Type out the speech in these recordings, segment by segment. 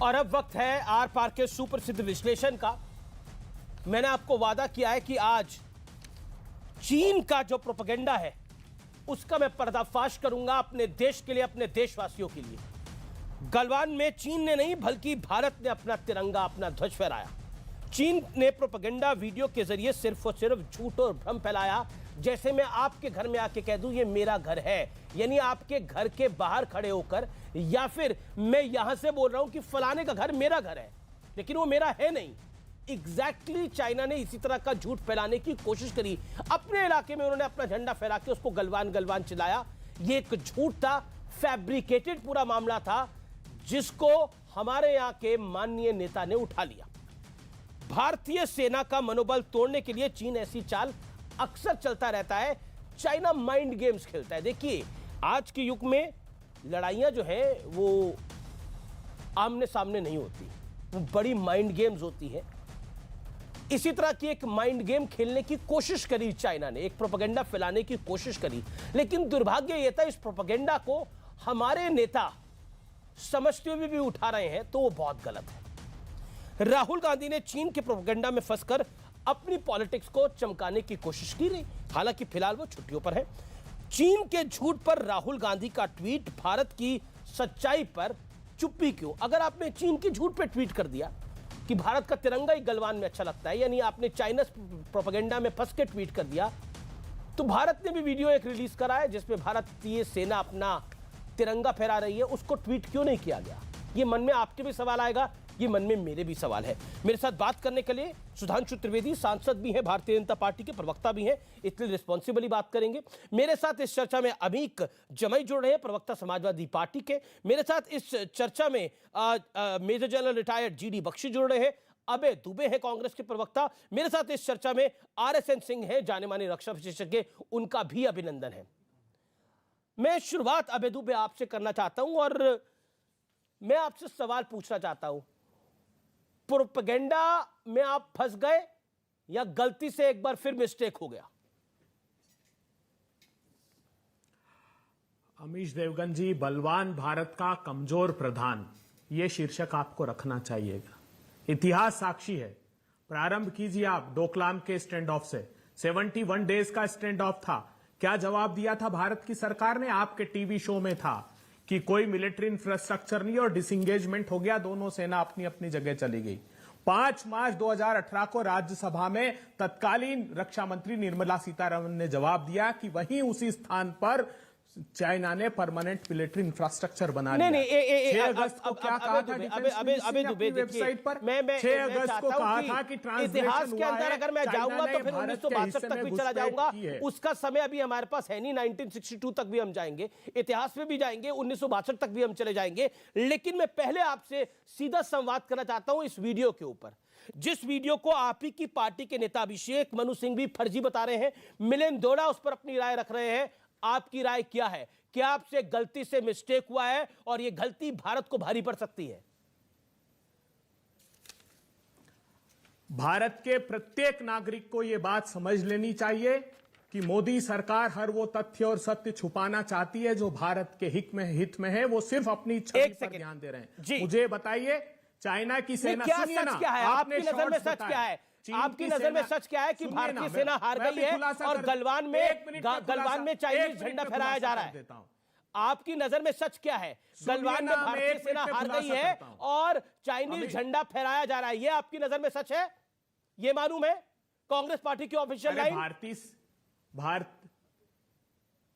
और अब वक्त है आर पार के सुप्रसिद्ध विश्लेषण का। मैंने आपको वादा किया है कि आज चीन का जो प्रोपेगेंडा है उसका मैं पर्दाफाश करूंगा अपने देश के लिए, अपने देशवासियों के लिए। गलवान में चीन ने नहीं बल्कि भारत ने अपना तिरंगा, अपना ध्वज फहराया। चीन ने प्रोपेगेंडा वीडियो के जरिए सिर्फ और सिर्फ झूठ और भ्रम फैलाया। जैसे मैं आपके घर में आके कह दूं ये मेरा घर है, यानी आपके घर के बाहर खड़े होकर, या फिर मैं यहां से बोल रहा हूं कि फलाने का घर मेरा घर है, लेकिन वो मेरा है नहीं। एग्जैक्टली चाइना ने इसी तरह का झूठ फैलाने की कोशिश करी। अपने इलाके में उन्होंने अपना झंडा फहरा के उसको गलवान गलवान चिल्लाया। ये एक झूठ था, फैब्रिकेटेड पूरा मामला था, जिसको हमारे यहां के माननीय नेता ने उठा लिया। भारतीय सेना का मनोबल तोड़ने के लिए चीन ऐसी चाल अक्सर चलता रहता है। चाइना माइंड गेम्स खेलता है। देखिए, आज के युग में लड़ाइयां जो है वो आमने सामने नहीं होती, वो बड़ी माइंड गेम्स होती है। इसी तरह की एक माइंड गेम खेलने की कोशिश करी चाइना ने, एक प्रोपेगेंडा फैलाने की कोशिश करी, लेकिन दुर्भाग्य यह था इस प्रोपेगेंडा को हमारे नेता समझते हुए भी उठा रहे हैं, तो वो बहुत गलत है। राहुल गांधी ने चीन के प्रोपेगेंडा में फंसकर अपनी पॉलिटिक्स को चमकाने की कोशिश की रही। हालांकि फिलहाल वो छुट्टियों पर है। चीन के झूठ पर राहुल गांधी का ट्वीट, भारत की सच्चाई पर चुप्पी क्यों? अगर आपने चीन के झूठ पे ट्वीट कर दिया कि भारत का तिरंगा ही गलवान में अच्छा लगता है, यानी आपने चाइना प्रोपेगेंडा में फंस के ट्वीट कर दिया, तो भारत ने भी वीडियो एक रिलीज करा है जिसमें भारतीय सेना अपना तिरंगा फहरा रही है। उसको ट्वीट क्यों नहीं किया गया? ये मन में आपके भी सवाल आएगा, ये मन में मेरे भी सवाल है। मेरे साथ बात करने के लिए सुधांशु त्रिवेदी, सांसद भी हैं, भारतीय जनता पार्टी के प्रवक्ता भी हैं, इसलिए रिस्पॉन्सिबली बात करेंगे। मेरे साथ इस चर्चा में अमीक जमई जुड़ रहे हैं, प्रवक्ता समाजवादी पार्टी के। मेरे साथ इस चर्चा में major general retired GD Bakshi जुड़ रहे हैं। अभय दुबे हैं, कांग्रेस के प्रवक्ता। मेरे साथ इस चर्चा में RSN सिंह हैं, जाने माने रक्षा विशेषज्ञ, उनका भी अभिनंदन है। मैं शुरुआत अभय दुबे आपसे करना चाहता हूं और मैं आपसे सवाल पूछना चाहता हूं, प्रोपेगेंडा में आप फंस गए या गलती से एक बार फिर मिस्टेक हो गया? अमीश देवगन जी, बलवान भारत का कमजोर प्रधान, यह शीर्षक आपको रखना चाहिएगा। इतिहास साक्षी है। प्रारंभ कीजिए आप डोकलाम के स्टैंड ऑफ से। 71 डेज का स्टैंड ऑफ था। क्या जवाब दिया था भारत की सरकार ने? आपके टीवी शो में था कि कोई मिलिट्री इंफ्रास्ट्रक्चर नहीं और डिसंगेजमेंट हो गया, दोनों सेना अपनी अपनी जगह चली गई। 5 मार्च 2018 को राज्यसभा में तत्कालीन रक्षा मंत्री निर्मला सीतारमण ने जवाब दिया कि वहीं उसी स्थान पर चाइना ने परमानेंट मिलिट्री इंफ्रास्ट्रक्चर बना लिया। नहीं, 6 अगस्त को क्या कहा था वेबसाइट पर? 6 अगस्त को कहा था कि इतिहास के अंदर अगर मैं जाऊंगा तो फिर 1962 तक भी चला जाऊंगा। उसका समय अभी हमारे पास है नहीं। 1962 तक भी हम जाएंगे, इतिहास में भी जाएंगे, 1962 तक भी हम चले जाएंगे। लेकिन मैं पहले आपसे सीधा संवाद करना चाहता हूं इस वीडियो के ऊपर, जिस वीडियो को आप ही की पार्टी के नेता अभिषेक मनु सिंह भी फर्जी बता रहे हैं, मिलिंद दोड़ा उस पर अपनी राय रख रहे हैं। आपकी राय क्या है? क्या आपसे गलती से मिस्टेक हुआ है और यह गलती भारत को भारी पड़ सकती है? भारत के प्रत्येक नागरिक को यह बात समझ लेनी चाहिए कि मोदी सरकार हर वो तथ्य और सत्य छुपाना चाहती है जो भारत के हित में है। वो सिर्फ अपनी छवि पर ध्यान दे रहे हैं। मुझे बताइए, चाइना की सेना, क्या सच क्या है आपकी नजर में? सच क्या है आपकी नजर में? सच क्या है कि भारतीय सेना हार गई है और गलवान में चाइनीज झंडा फहराया जा रहा है? आपकी नजर में सच क्या है? गलवान में भारतीय सेना हार गई है और चाइनीज झंडा फहराया जा रहा है, यह आपकी नजर में सच है? यह मालूम है कांग्रेस पार्टी की ऑफिशियल लाइन?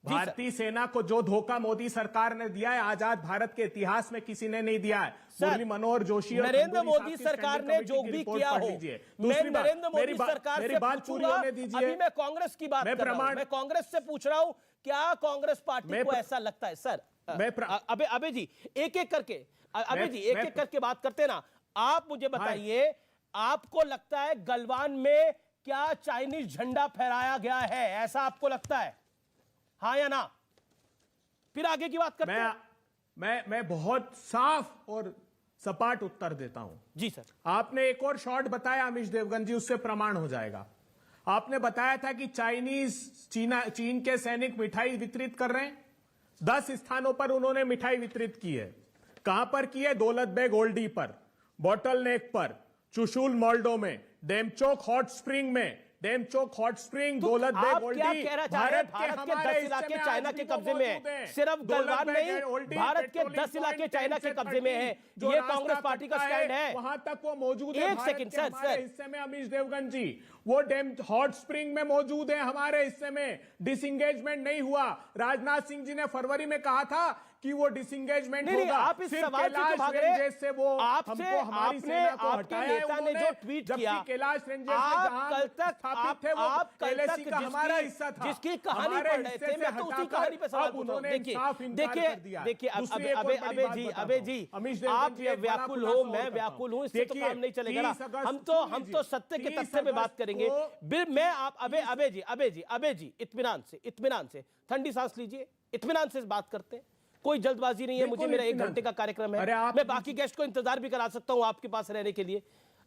भारतीय सेना को जो धोखा मोदी सरकार ने दिया है, आजाद भारत के इतिहास में किसी ने नहीं दिया है। मुरली मनोहर जोशी और नरेंद्र मोदी सरकार ने जो भी किया हो, मैं नरेंद्र मोदी सरकार से पूछूंगा। अभी मैं कांग्रेस की बात कर रहा हूं, मैं कांग्रेस से पूछ रहा हूं, क्या कांग्रेस पार्टी को ऐसा लगता है? सर अबे जी एक एक करके बात करते ना। आप मुझे बताइए, आपको लगता है गलवान में क्या चाइनीज झंडा फहराया गया है? ऐसा आपको लगता है, हाँ या ना? फिर आगे की बात करते हैं। मैं बहुत साफ और सपाट उत्तर देता हूं। जी सर। आपने एक और शॉर्ट बताया अमीश देवगन जी, उससे प्रमाण हो जाएगा। आपने बताया था कि चीन के सैनिक मिठाई वितरित कर रहे हैं। 10 स्थानों पर उन्होंने मिठाई वितरित की है। कहां पर की है? दौलत बेग ओल्डी पर, बॉटल नेक पर, चुशुल मोल्डो में, डेमचोक हॉट स्प्रिंग में, डेमचोक हॉट स्प्रिंग, दौलत बेग आप ओल्डी। क्या कहना चाह रहे हैं? भारत के 10 इलाके चाइना के कब्जे में है। सिर्फ गलवान नहीं, भारत के 10 इलाके चाइना के कब्जे में है। ये कांग्रेस पार्टी का स्टैंड है। वहां तक वो मौजूद है। एक सेकंड सर, हमारे हिस्से में अमीश देवगन जी, वो डेम हॉट स्प्रिंग में मौजूद है। हमारे हिस्से में डिसंगेजमेंट नहीं हुआ। राजनाथ सिंह जी ने फरवरी में कहा था कि वो डिसंगेजमेंट होगा। आप इस सवाल से क्यों भाग रहे हैं? से वो आपसे हमारी सेना को हटाया नेता ने जो ट्वीट किया, कैलाश रेंजर्स आप कल तक LAC का हमारा हिस्सा था, जिसकी कहानी पढ़ रहे थे, मैं तो उसी कहानी पे सवाल पूछ रहा हूं। देखिए अबे जी, आप व्याकुल हो, मैं व्याकुल हूं, इससे तो काम नहीं चलेगा ना। हम तो सत्य के तथ्य पे बात करेंगे। मैं आप अबे जी इत्मीनान से ठंडी सांस लीजिए, इत्मीनान से बात करते हैं। कोई जल्दबाजी नहीं है, मुझे मेरा 1 घंटे का कार्यक्रम है। मैं बाकी गेस्ट को इंतजार भी करा सकता हूं आपके पास रहने के लिए।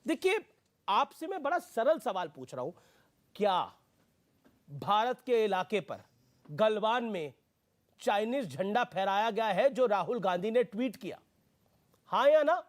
देखिए, आपसे मैं बड़ा सरल सवाल पूछ रहा हूं, क्या भारत के इलाके पर गलवान में चाइनीज झंडा फहराया गया है जो राहुल गांधी ने ट्वीट किया? हां या ना?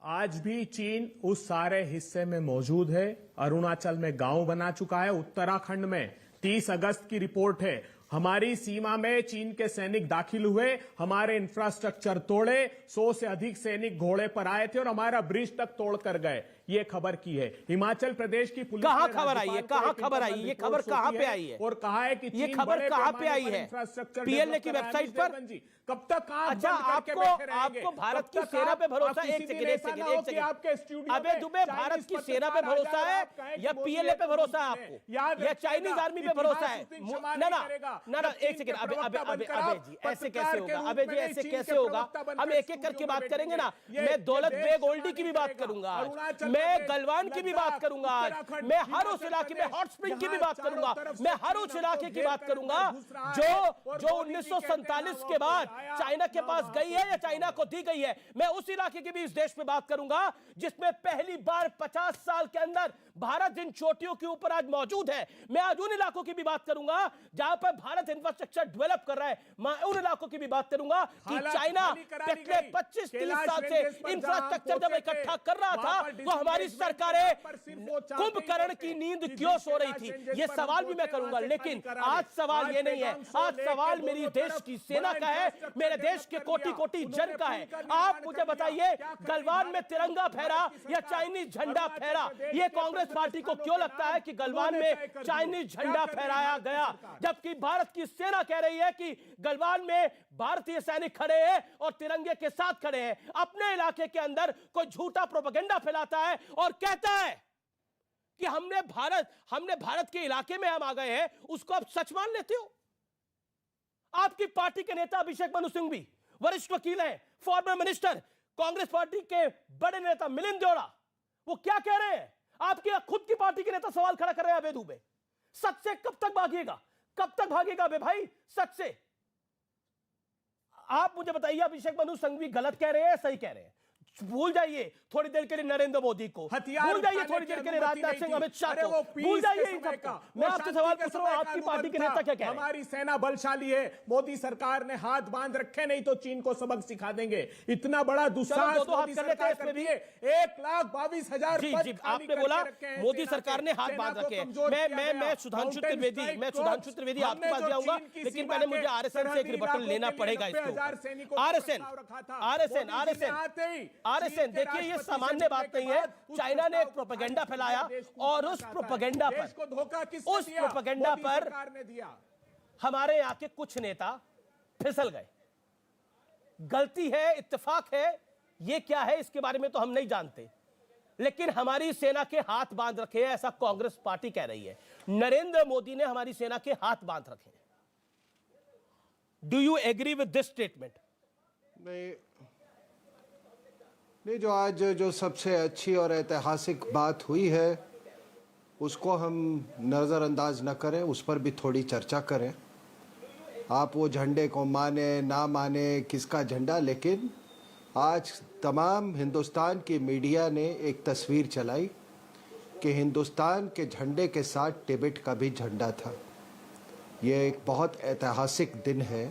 आज भी चीन उस सारे हिस्से में मौजूद है। अरुणाचल में गांव बना चुका है। उत्तराखंड में 30 अगस्त की रिपोर्ट है, हमारी सीमा में चीन के सैनिक दाखिल हुए, हमारे इंफ्रास्ट्रक्चर तोड़े, 100 से अधिक सैनिक घोड़े पर आए थे और हमारा ब्रिज तक तोड़ कर गए। ये खबर की है। हिमाचल प्रदेश की पुलिस कहां खबर आई है? कहां खबर आई है? ये खबर कहां पे आई है? और कहा है कि ये खबर कहां पे आई है? पीएलए की वेबसाइट पर? कब तक अच्छा, आपको भारत की सेना पे भरोसा है? एक सेकंड, आपके स्टूडियो अबे दुबे, भारत की सेना पे भरोसा है या पीएलए पे भरोसा है आपको, या चाइनीज आर्मी पे भरोसा है? ना, एक सेकंड, अबे जी, ऐसे कैसे होगा? अबे जी, ऐसे कैसे होगा? हम एक एक करके बात करेंगे ना। मैं दौलत बेग ओल्डी की भी बात करूंगा, मैं गलवान की भी बात करूंगा, मैं हर उस इलाके में हॉट स्प्रिंग की भी बात करूंगा, मैं हर उस इलाके की बात करूंगा जो 1947 के बाद चाइना के पास गई है या चाइना को दी गई है। मैं उस इलाके की भी इस देश में बात करूंगा जिसमें पहली बार 50 साल के अंदर भारत जिन चोटियों के ऊपर आज मौजूद है। मैं आज उन इलाकों की भी बात करूंगा जहां पर भारत इंफ्रास्ट्रक्चर डेवलप कर रहा है। मैं उन इलाकों की भी बात करूंगा कि चाइना पिछले 25-30 साल से इंफ्रास्ट्रक्चर जब इकट्ठा कर रहा था तो हमारी सरकारें कुंभकर्ण की नींद क्यों सो रही थी? ये सवाल भी मैं करूंगा। लेकिन आज सवाल ये नहीं है, आज सवाल मेरी देश की सेना का है, मेरे देश के कोटि-कोटि जन का है। आप मुझे बताइए, गलवान में तिरंगा फहरा या चाइनीज झंडा फहरा? ये कांग्रेस पार्टी को क्यों लगता है कि गलवान में चाइनीज झंडा फहराया गया, जबकि भारत की सेना कह रही है कि गलवान में भारतीय सैनिक खड़े हैं और तिरंगे के साथ खड़े हैं? अपने इलाके के अंदर कोई झूठा प्रोपेगेंडा फैलाता है और कहता है कि हमने भारत के इलाके में हम आ गए हैं, उसको आप सच मान लेते हो? आपकी पार्टी के नेता अभिषेक मनु सिंह भी वरिष्ठ वकील हैं, फॉर्मर मिनिस्टर, कांग्रेस पार्टी के बड़े नेता मिलिंद देओड़ा, वो क्या कह रहे हैं? आपकी खुद की पार्टी के नेता सवाल खड़ा कर रहे हैं अवैध दुबे। सच से कब तक भागेगा? कब तक भागेगा बे भाई सच से? आप मुझे बताइए, अभिषेक मनु सिंघवी गलत कह रहे हैं, सही कह रहे हैं? भूल जाइए थोड़ी देर के लिए नरेंद्र मोदी को, भूल जाइए थोड़ी देर के लिए राजनाथ सिंह, अमित शाह को, भूल जाइए इन सबको। मैं आपसे सवाल पूछ रहा हूं, आपकी पार्टी के नेता क्या कह रहे हैं? हमारी सेना बलशाली है, मोदी सरकार ने हाथ बांध रखे, नहीं तो चीन को सबक सिखा देंगे। इतना बड़ा दुस्साहस मोदी सरकार करती है। 1,22,000 आपने बोला मोदी सरकार ने हाथ बांध रखे हैं। मैं सुधांशु त्रिवेदी आपके पास जाऊंगा, लेकिन पहले मुझे आरएसएन से एक रिबटल लेना पड़ेगा इसको। आरएसएन देखिए, ये सामान्य बात नहीं है। चाइना ने एक प्रोपेगेंडा फैलाया और उस प्रोपेगेंडा पर हमारे यहाँ के कुछ नेता फिसल गए। गलती है, इत्तेफाक है, ये क्या है इसके बारे में तो हम नहीं जानते, लेकिन हमारी सेना के हाथ बांध रखे हैं, ऐसा कांग्रेस पार्टी कह रही है। नरेंद्र मोदी ने हमारी सेना के हाथ बांध रखे हैं। Do you agree with this statement? नहीं, जो आज जो सबसे अच्छी और ऐतिहासिक बात हुई है उसको हम नज़रअंदाज न करें, उस पर भी थोड़ी चर्चा करें। आप वो झंडे को माने ना माने, किसका झंडा, लेकिन आज तमाम हिंदुस्तान की मीडिया ने एक तस्वीर चलाई कि हिंदुस्तान के झंडे के साथ तिब्बत का भी झंडा था। ये एक बहुत ऐतिहासिक दिन है।